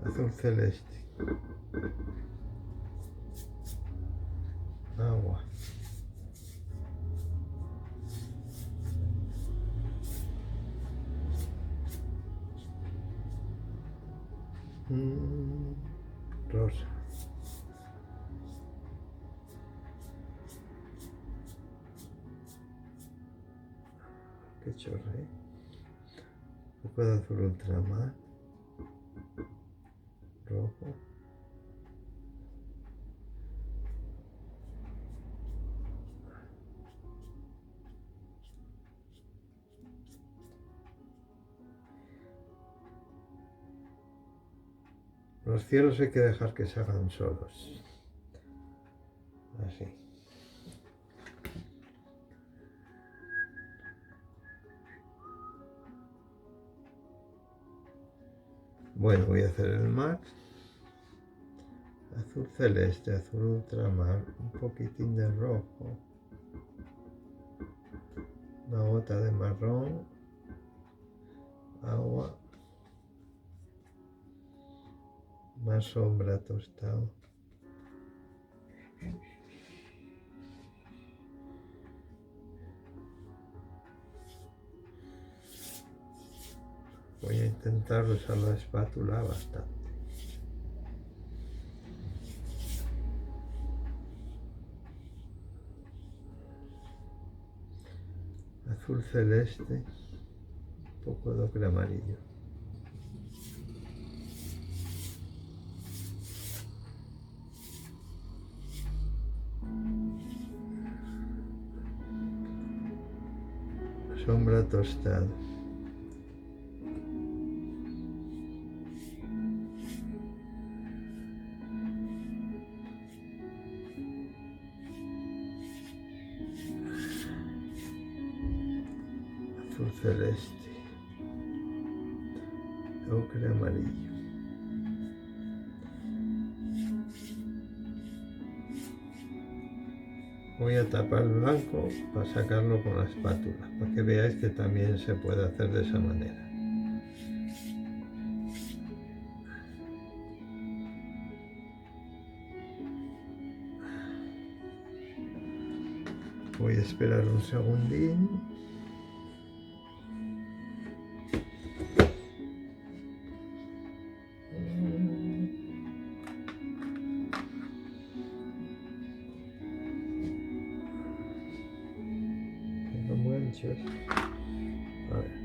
Azul celeste. Agua. Rosa. Qué chorre. Un poco de azul ultramar. Rojo. Los cielos hay que dejar que se hagan solos. Así. Bueno, voy a hacer el mar. Azul celeste, azul ultramar, un poquitín de rojo. Una gota de marrón. Agua. Más sombra tostado. Voy a intentar usar la espátula bastante. Azul celeste, un poco de ocre amarillo. Sombra tostada. Azul celeste. Ocre amarillo. Voy a tapar el blanco para sacarlo con la espátula, para que veáis que también se puede hacer de esa manera. Voy a esperar un segundín. Tengo muchos. A ver.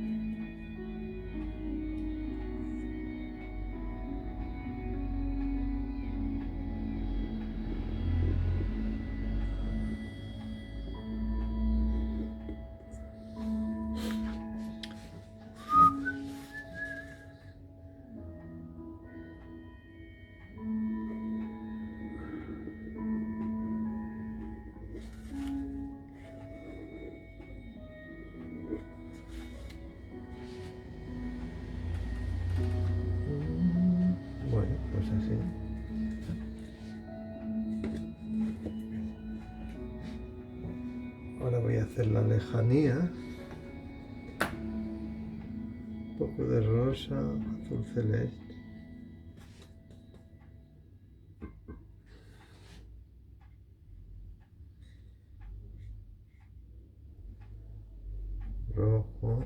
Bueno, pues así. Ahora voy a hacer la lejanía. Un poco de rosa, azul celeste. Rojo.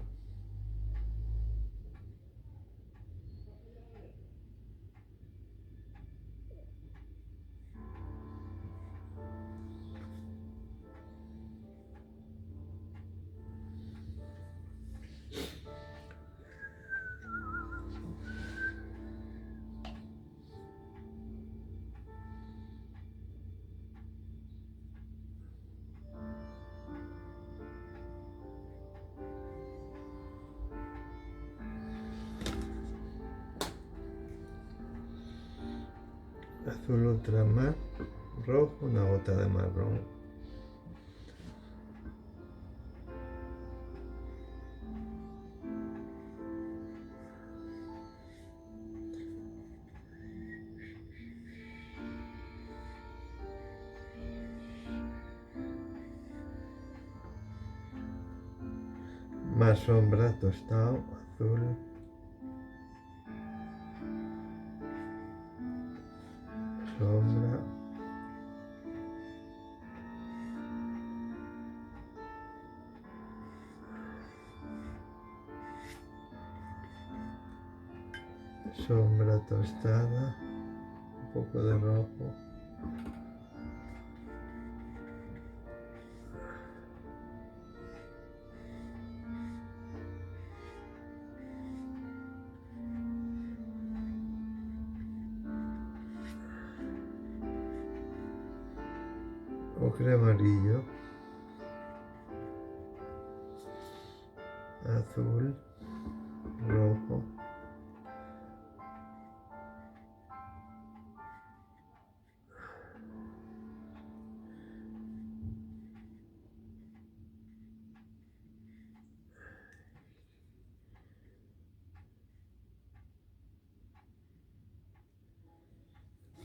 Azul ultramar, rojo, una gota de marrón. Más sombra, tostado, azul. Sombra. Sombra tostada, un poco de rojo. Ocre amarillo, azul, rojo.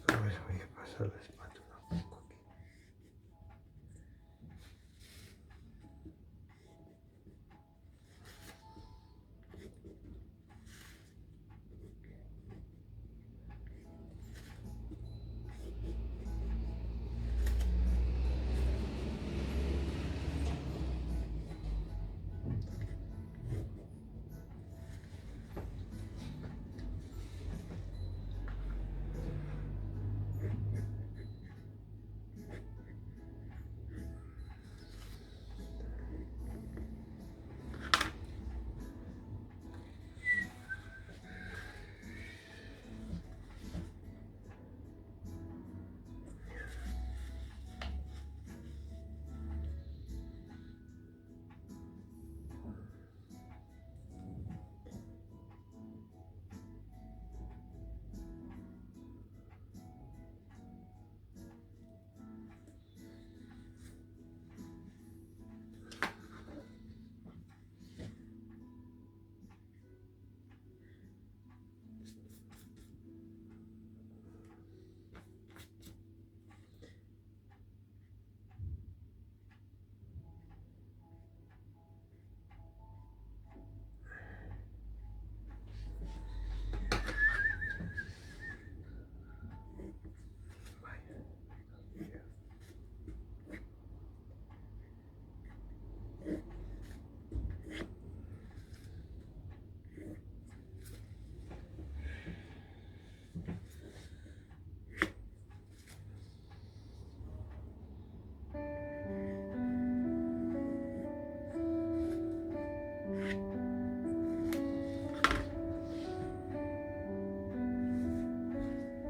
A ver, voy a pasar la espátula un poco aquí.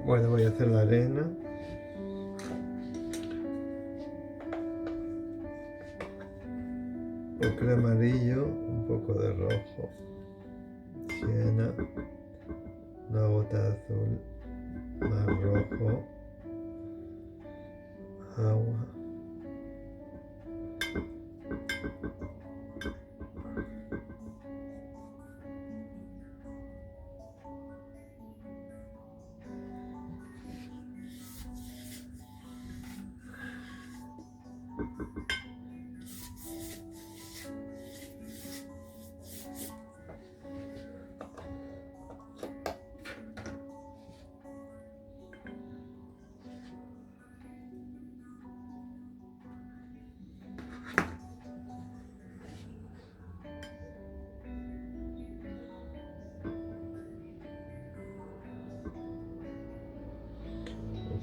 Bueno, voy a hacer la arena. Ocre amarillo, un poco de rojo. Siena. Una gota de azul. Más rojo. Agua.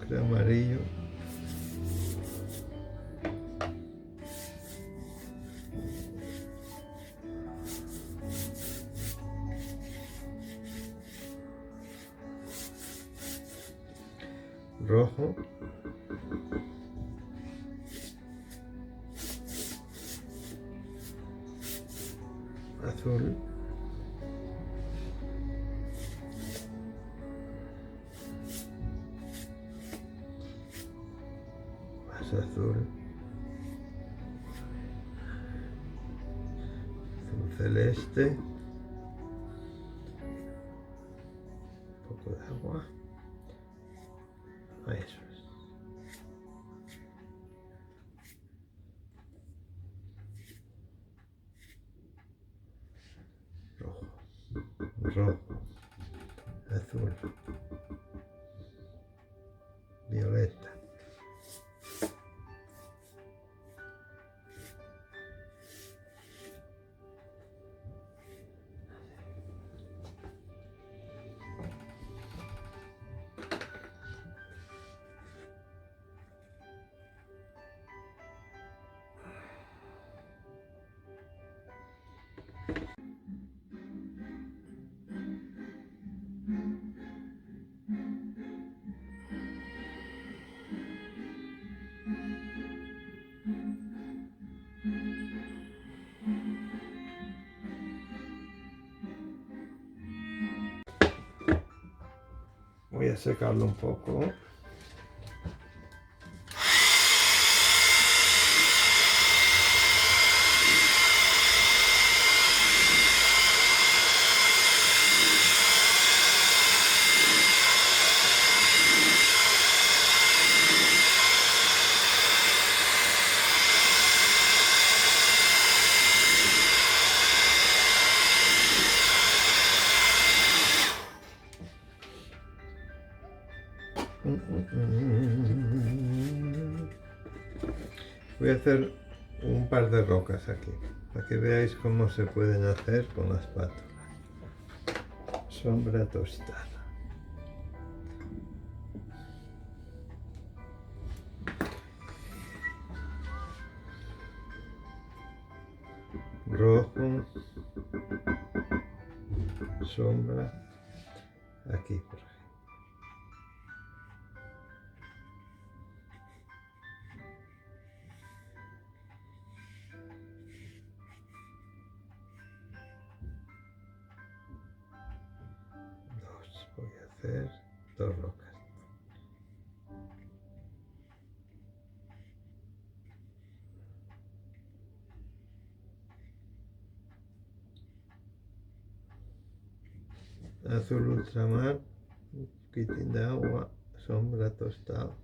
Ocre amarillo. Rojo. Azul. Más azul. Azul celeste. Un poco de agua. Eso es. rojo, azul, violeta. Voy a secarlo un poco. Voy a hacer un par de rocas aquí, para que veáis cómo se pueden hacer con la espátula. Sombra tostada. Rojo. Sombra. Aquí, por ejemplo. Voy a hacer dos rocas. Azul ultramar, un poquitín de agua, sombra tostada.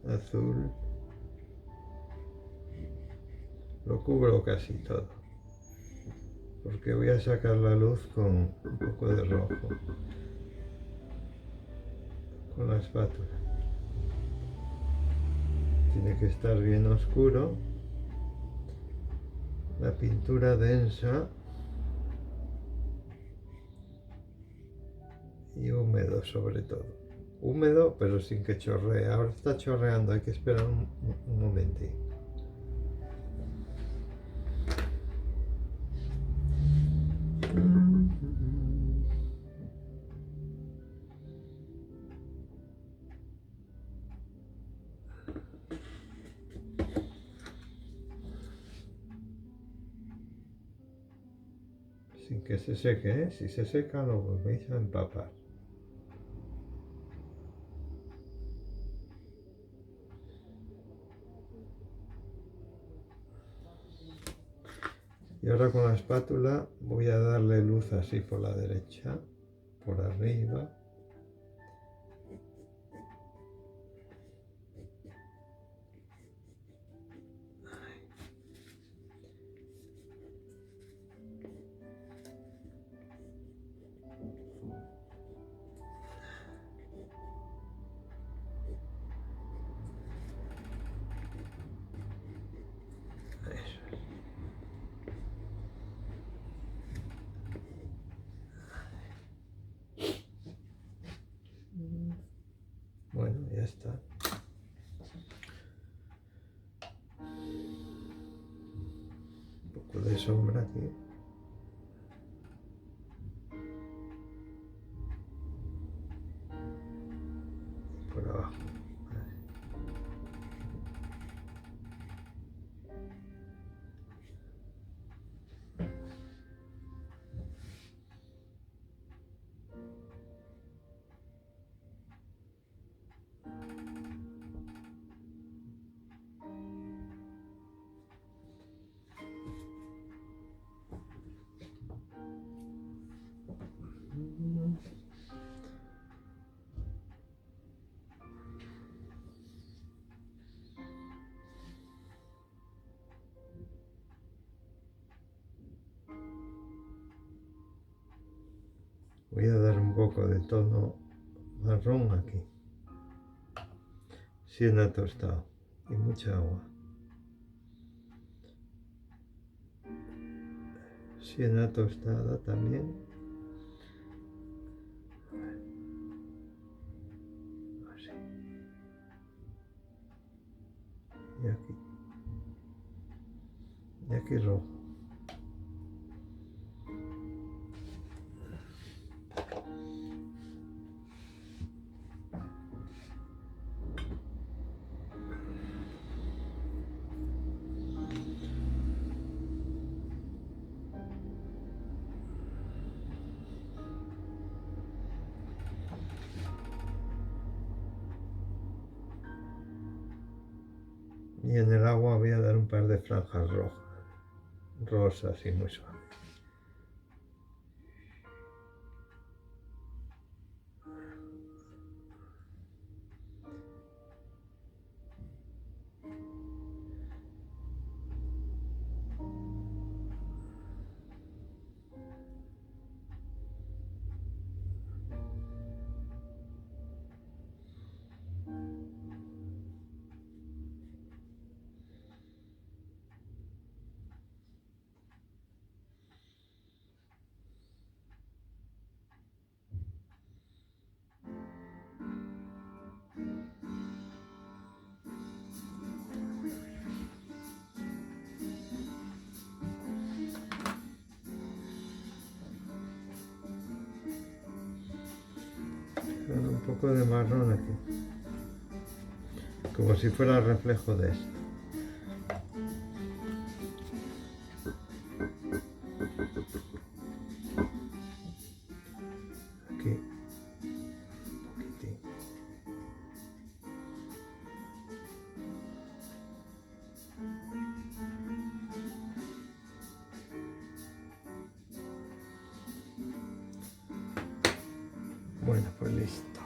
Azul. Lo cubro casi todo, porque voy a sacar la luz con un poco de rojo, con la espátula. Tiene que estar bien oscuro, la pintura densa y húmedo sobre todo. Húmedo pero sin que chorree. Ahora está chorreando, hay que esperar un momentito. Sin que se seque, ¿eh? Si se seca lo volvéis a empapar. Y ahora con la espátula voy a darle luz así por la derecha, por arriba. Bueno, ya está. Un poco de sombra aquí. Por abajo. un poco de tono marrón aquí. Siena tostado y mucha agua. Siena tostada también. Así. Y aquí. Y aquí rojo. Y en el agua voy a dar un par de franjas rojas, rosas y muy suaves. Un poco de marrón aquí, como si fuera reflejo de esto. Aquí, un poquitín. Bueno, pues listo.